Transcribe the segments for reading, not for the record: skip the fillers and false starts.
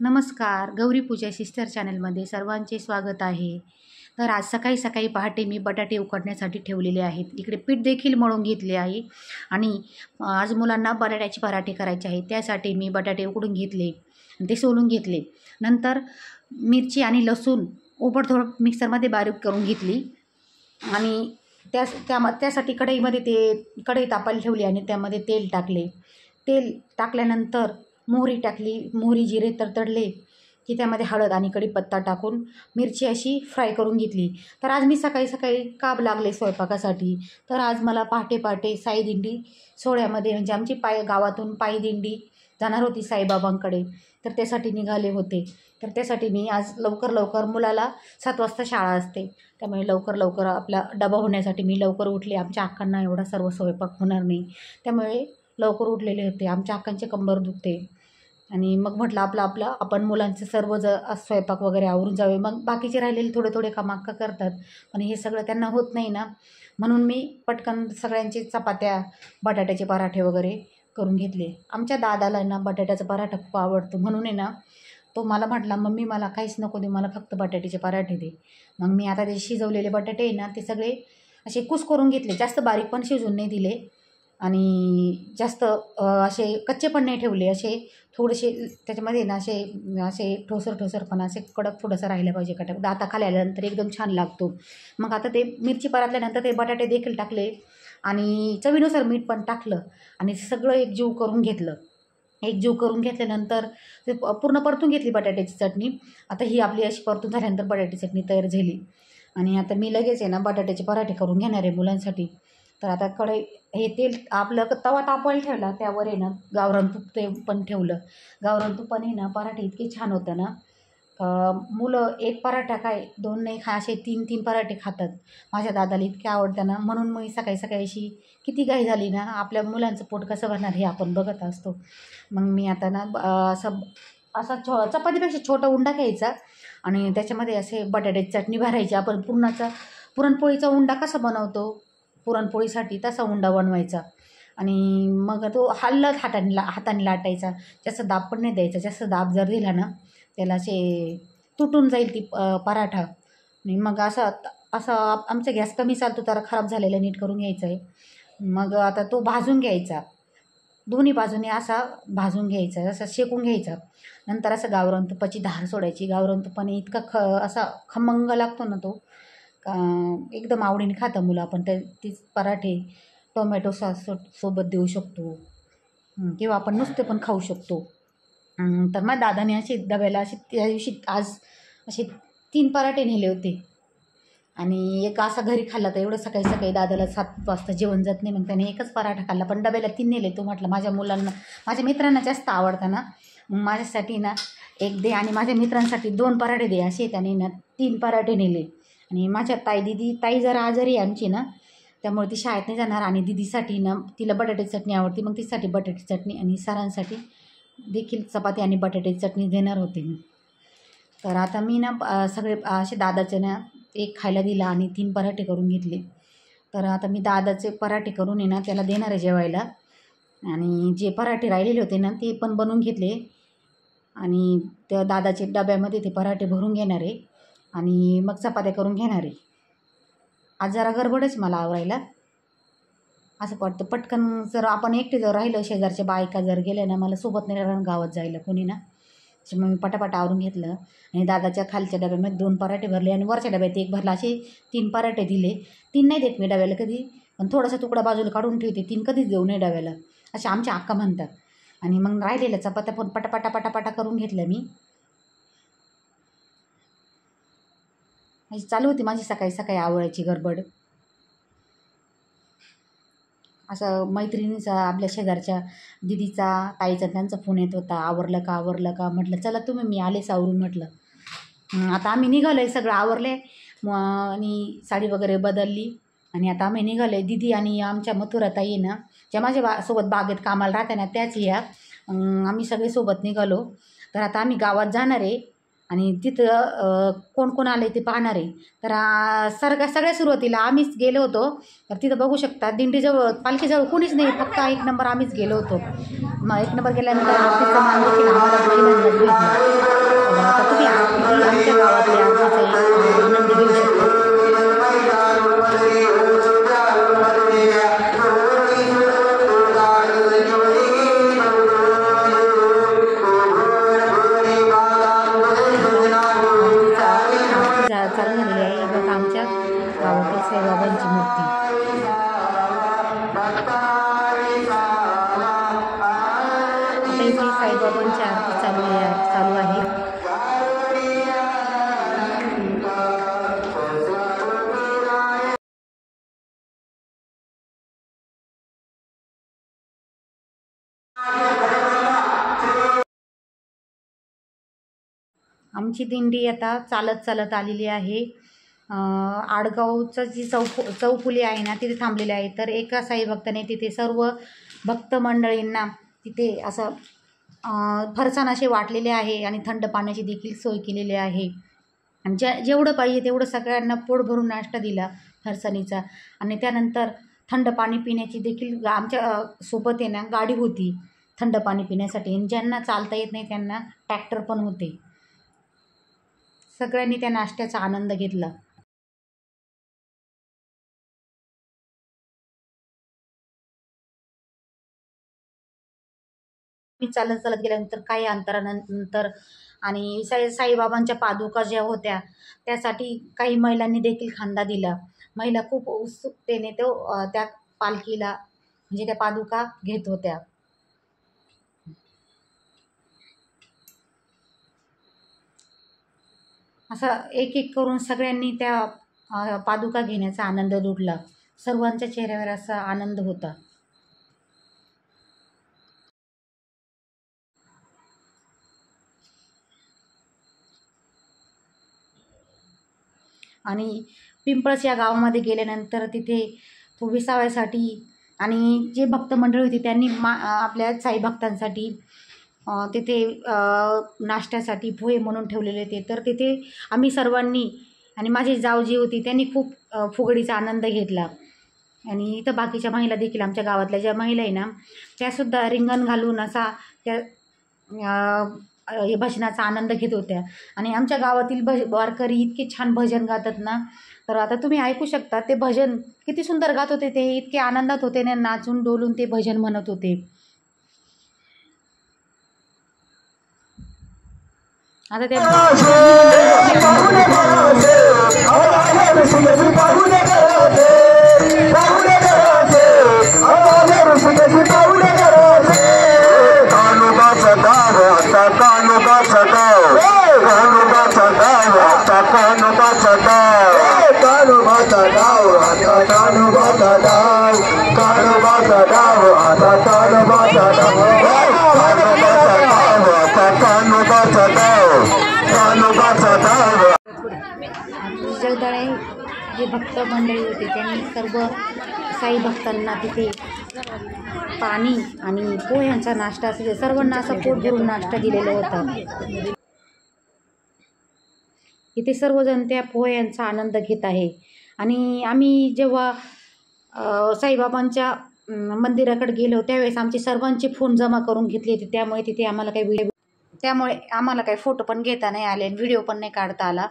नमस्कार. गौरी पूजा सिस्टर चॅनलमध्ये सर्वांचे स्वागत आहे. तर आज सकाळी सकाळी पहाटे मी बटाटे उकडण्यासाठी ठेवलेले आहेत. इकडे पीठ देखील मळून घेतले आहे आणि आज मुलांना बटाट्याचे पराठे करायचे आहेत. त्यासाठी मी बटाटे उकडून घेतले, ते सोलून घेतले. नंतर मिरची आणि लसूण ओबडधोबड मिक्सरमध्ये बारीक करून घेतली आणि त्यासाठी कढई तापायला ठेवली आणि त्यामध्ये तेल टाकले. तेल टाकल्यानंतर मोहरी टाकली. मोहरी जिरे तडतडले की त्यामध्ये हळद आणि कढीपत्ता टाकून मिरची अशी फ्राय करून घेतली. तर आज मी सकाळी सकाळी काब लागले स्वयंपाकासाठी. तर आज मला पहाटे पहाटे साईदिंडी सोहळ्यामध्ये म्हणजे आमची गावातून पायदिंडी जाणार होती साईबाबांकडे. तर त्यासाठी निघाले होते. तर त्यासाठी मी आज लवकर मुलाला 7 वाजता शाळा असते, त्यामुळे लवकर आपला डबा होण्यासाठी मी लवकर उठले. आमच्या अक्कांना एवढा सर्व स्वयंपाक होणार नाही, त्यामुळे लवकर उठलेले होते. आमच्या अक्कांचे कंबर दुखते आणि मग म्हटलं आपलं आपण मुलांचं सर्व स्वयंपाक वगैरे आवरून जावे. मग बाकीचे राहिलेले थोडे कामं अक्का करतात, पण हे सगळं त्यांना होत नाही ना, म्हणून मी पटकन सगळ्यांचे चपात्या, बटाट्याचे पराठे वगैरे करून घेतले. आमच्या दादाला ना बटाट्याचा पराठा खूप आवडतो, म्हणून आहे ना तो मला म्हटला, मम्मी मला काहीच नको दे, मला फक्त बटाट्याचे पराठे दे. मग मी आता ते शिजवलेले बटाटे आहे ना ते सगळे असे कुस करून घेतले. जास्त बारीक पण शिजवून नाही दिले आणि जास्त असे कच्चे पण नाही ठेवले. असे थोडेसे त्याच्यामध्ये ना असे ठोसर पण असे कडक थोडंसं राहिलं पाहिजे. दाताखाली आल्यानंतर एकदम छान लागतो. मग आता ते मिरची परतल्यानंतर ते बटाटे देखील टाकले आणि चवीनुसार मीठ पण टाकलं आणि सगळं एकजीव करून घेतलं. एकजीव करून घेतल्यानंतर ते पूर्ण परतून घेतली बटाट्याची चटणी. आता ही आपली अशी परतून झाल्यानंतर बटाट्याची चटणी तयार झाली आणि आता मी लगेच आहे ना बटाट्याचे पराठे करून घेणार आहे मुलांसाठी. तर आता हे तेल आपलं तवा तापवायला ठेवला, त्यावर आहे ना गावरान तूप ते पण ठेवलं. गावरान तुपाने ना पराठे इतके छान होतं ना, मुलं एक पराठा काय 2 नाही असे 3 पराठे खातात. माझ्या दादाला इतके आवडतं ना, म्हणून मग सकाळी अशी किती घाई झाली ना, आपल्या मुलांचं पोट कसं भरणार हे आपण बघत असतो. मग मी आता ना असा चपातीपेक्षा छोटा उंडा घ्यायचा आणि त्याच्यामध्ये असे बटाट्याची चटणी भरायची. आपण पुरणपोळीचा उंडा कसा बनवतो पुरणपोळीसाठी, तसा उंडा बनवायचा आणि मग तो हलत हाताने लाटायचा. जास्त दाब पण नाही द्यायचा. जास्त दाब जर दिला ना त्याला असे तुटून जाईल ती पराठा. आणि मग असं आमचा गॅस कमी चालतो, तर खराब झालेला नीट करून घ्यायचा आहे. मग आता तो भाजून घ्यायचा, दोन्ही बाजूने असा भाजून घ्यायचा, असा शेकून घ्यायचा. नंतर असं गावरान तुपाची धार सोडायची. गावरान तुपाने इतका असा खमंग लागतो ना तो, एकदम आवडीने खातं मुलं. आपण तीच पराठे टोमॅटो सॉस सोबत देऊ शकतो किंवा आपण नुसते पण खाऊ शकतो. तर मग दादाने असे डब्याला त्या दिवशी आज असे 3 पराठे नेले होते आणि एक असा घरी खाल्ला. तर एवढं सकाळी सकाळी दादाला 7 वाजता जेवण जात नाही, मग त्याने एकच पराठा खाल्ला, पण डब्याला 3 नेले. तो म्हटलं माझ्या मित्रांना जास्त आवडतं ना, मग माझ्यासाठी ना 1 दे आणि माझ्या मित्रांसाठी 2 पराठे दे, असे त्याने ना 3 पराठे नेले. आणि माझ्या ताई जरा आजारी आहे आमची ना, त्यामुळे ती शाळेत नाही जाणार आणि दिदीसाठी ना तिला बटाट्याची चटणी आवडते, मग तिसाठी बटाट्याची चटणी आणि सरांसाठी देखील चपाती आणि बटाट्याची चटणी देणार होते मी. तर आता मी ना सगळे असे दादाचे ना 1 खायला दिला आणि 3 पराठे करून घेतले. तर आता मी दादाचे पराठे करून आहे ना त्याला देणार आहे जेवायला आणि जे पराठे राहिलेले होते ना ते पण बनवून घेतले आणि त्या दादाचे डब्यामध्ये ते पराठे भरून घेणार आहे आणि मग चपात्या करून घेणार आहे. आज जरा गडबडच मला आवरायला. असं वाटतं पटकन जर आपण एकटे जर राहिलं, शेजारच्या बायका जर गेल्या ना, मला सोबत नाही राहणार गावात जायला कोणी ना, मग मी पटापट आवरून घेतलं आणि दादाच्या खालच्या डब्यामध्ये 2 पराठे भरले आणि वरच्या डब्यात 1 भरला. असे 3 पराठे दिले. 3 नाही देत मी डब्याला कधी, पण थोडासा तुकडा बाजूला काढून ठेवते. 3 कधीच देऊ नये डब्याला, असे आमच्या अक्का म्हणतात. आणि मग राहिलेल्या चपात्या पण पटापटा करून घेतल्या मी. चालू होती माझी सकाळी आवरायची गडबड. असं मैत्रिणीचा, आपल्या शेजारच्या दिदीचा, ताईचा त्यांचा फोन येत होता, आवरलं का. म्हटलं चला तुम्ही, मी आलेच आवरून. म्हटलं आता आम्ही निघालो आहे, सगळं आवरले आणि साडी वगैरे बदलली आणि आता आम्ही निघालो आहे. दिदी आणि आमच्या मथुरा ताई ना, ज्या माझ्या सोबत बागेत कामाला राहते ना, त्याच या. आम्ही सगळे सोबत निघालो. तर आता आम्ही गावात जाणार आहे आणि तिथं कोण आलं आहे ते पाहणार आहे. तर सगळ्या सुरुवातीला आम्हीच गेलो होतो. तर तिथं बघू शकता दिंडीजवळ, पालखीजवळ कोणीच नाही, फक्त 1 नंबर आम्हीच गेलो होतो. मग 1 नंबर गेल्यानंतर आरतीचा मान देखील आम्हाला पहिल्यांदाच भेटला. चालू आहे. आमची दिंडी आता चालत चालत आलेली आहे. आडगावचं जी चौफुली आहे ना तिथे थांबलेली आहे. तर एका साई भक्ताने तिथे सर्व भक्त मंडळींना तिथे असं फरसाण असे वाटलेले आहे आणि थंड पाण्याची देखील सोय केलेली आहे. आणि जेवढं पाहिजे तेवढं सगळ्यांना पोट भरून नाश्ता दिला फरसाणीचा. आणि त्यानंतर थंड पाणी पिण्याची देखील आमच्या सोबत आहे ना गाडी होती थंड पाणी पिण्यासाठी. आणि ज्यांना चालता येत नाही त्यांना ट्रॅक्टर पण होते. सगळ्यांनी त्या नाश्त्याचा आनंद घेतला. मी चालत चालत गेल्यानंतर काही अंतरानंतर आणि साईबाबांच्या पादुका ज्या होत्या त्यासाठी काही महिलांनी देखील खांदा दिला. महिला खूप उत्सुकतेने त्या पालखीला म्हणजे त्या पादुका घेत होत्या. असं एक एक करून सगळ्यांनी त्या पादुका घेण्याचा आनंद लुटला. सर्वांच्या चेहऱ्यावर असा आनंद होता. आणि पिंपळस या गावामध्ये गेल्यानंतर तिथे तो विसाव्यासाठी आणि जे भक्त मंडळी होती त्यांनी आपल्या साई भक्तांसाठी तिथे नाश्त्यासाठी पोहे म्हणून ठेवलेले होते. तर तिथे आम्ही सर्वांनी आणि माझी जाऊ जी होती त्यांनी खूप फुगडीचा आनंद घेतला. आणि इथं बाकीच्या महिला देखील आमच्या गावातल्या ज्या महिला आहे ना त्यासुद्धा रिंगण घालून असा त्या भजनाचा आनंद घेत होत्या. आणि आमच्या गावातील वारकरी इतके छान भजन गातात ना. तर आता तुम्ही ऐकू शकता ते भजन किती सुंदर गात होते. ते इतके आनंदात होते ना, नाचून डोलून ते भजन म्हणत होते. आता ते जगदाळे जे भक्त मंडळी होते त्यांनी सर्व साई भक्तांना तिथे पाणी आणि पोह्यांचा नाश्ता असेल सर्वांना असं पोट भरून नाश्ता दिलेला होता. इथे सर्वजण त्या पोह्यांचा आनंद घेत आहे. आणि आम्ही जेव्हा साईबाबांच्या मंदिराकडे गेलो त्यावेळेस आमचे सर्वांचे फोन जमा करून घेतले होते. त्यामुळे आम्हाला काही फोटो पण घेता नाही आले आणि व्हिडिओ पण नाही काढता आला.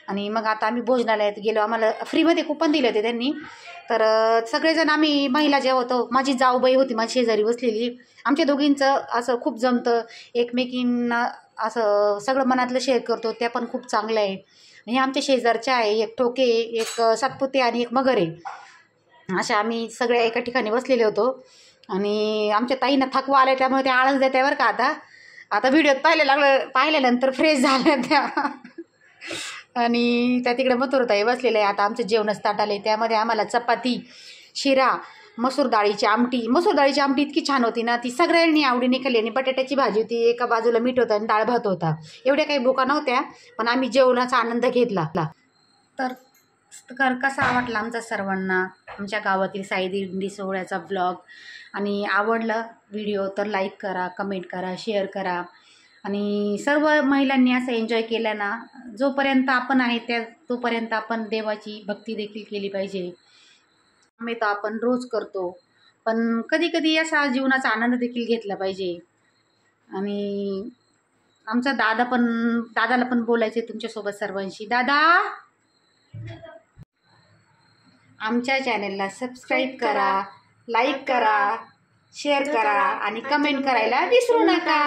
आणि मग आता आम्ही भोजनालयात गेलो. आम्हाला फ्रीमध्ये कुपन दिले होते त्यांनी. तर सगळेजण आम्ही महिला जेव्हा होतो माझी जाऊबाई होती माझी शेजारी बसलेली. आमच्या दोघींचं असं खूप जमतं. एकमेकींना असं सगळं मनातलं शेअर करतो. त्या पण खूप चांगलं आहे. हे आमच्या शेजारच्या आहे. एक ठोके, एक सातपुते आणि एक मगर आहे. अशा आम्ही सगळ्या एका ठिकाणी बसलेले होतो. आणि आमच्या ताईंना थकवा आला त्यामुळे त्या आळस देते बरं का. आता व्हिडिओत पाहिल्यानंतर फ्रेश झाल्या त्या. आणि त्या तिकडे मथुरताई बसलेल्या आहे. आता आमचं जेवणच ताट आले. त्यामध्ये आम्हाला चपाती, शिरा, मसूर डाळीची आमटी इतकी छान होती ना ती सगळ्यांनी आवडीने खाल्ली. आणि बटाट्याची भाजी होती, एका बाजूला मीठ होतं आणि डाळ भात होता. एवढ्या काही भुका नव्हत्या पण आम्ही जेवणाचा आनंद घेतला. तर कसा वाटला आमचा सर्वांना आमच्या गावातील साई दिंडी सोहळ्याचा ब्लॉग. आणि आवडला व्हिडिओ तर लाईक करा, कमेंट करा, शेअर करा. आणि सर्व महिलांनी असं एन्जॉय केलं ना. जोपर्यंत आपण आहे तोपर्यंत आपण देवाची भक्ती देखील केली पाहिजे. आम्ही तर आपण रोज करतो पण कधी कधी असा जीवनाचा आनंद देखील घेतला पाहिजे. आणि आमचा दादाला पण बोलायचे तुमच्यासोबत सर्वांशी. दादा आमच्या चॅनलला सबस्क्राईब करा, लाईक करा, शेअर करा आणि कमेंट करायला विसरू नका.